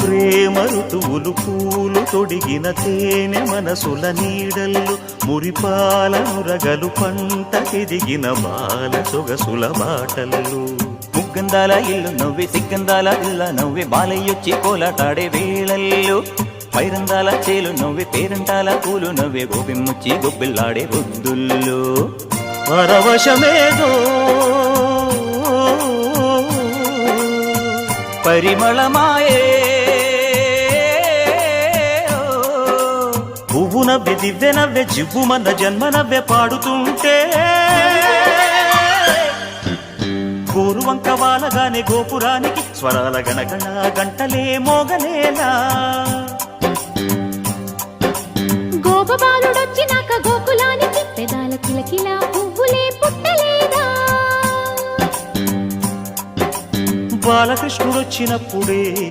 ప్రేమ ఋతువులు పూలు తొడిగిన తేనె మనసుల నీడల్లు మురిపాల నురగలు పంటకెదిగిన బాల సొగసుల బాటల్లు ముగ్గందాల ఇల్లు నవ్వి సిగ్గందాల ఇల్ల నవ్వి బాలయ్యొచ్చి కోలాటాడే వేళల్లో పైరందాల చేలు నవ్వి పేరంటాల పూలు నవ్వే గోపిమ్ముచ్చి గొబ్బిల్లాడే బొద్దుల్లో పరవశమేదో పరిమళమాయే పువ్వు నవ్వె దివ్వె నవ్వె జివ్వుమన్న జన్మ నవ్వె పాడుతుంటే గోరువంక వాలగానే గోపురానికి స్వరాల గణగణ గంటలే మోగలేలా గోపబాలుడొచ్చినాక గోకులానికి పెదాల కిలకిలా పువ్వులే పుట్టలేదా బాలకృష్ణుడొచ్చినప్పుడే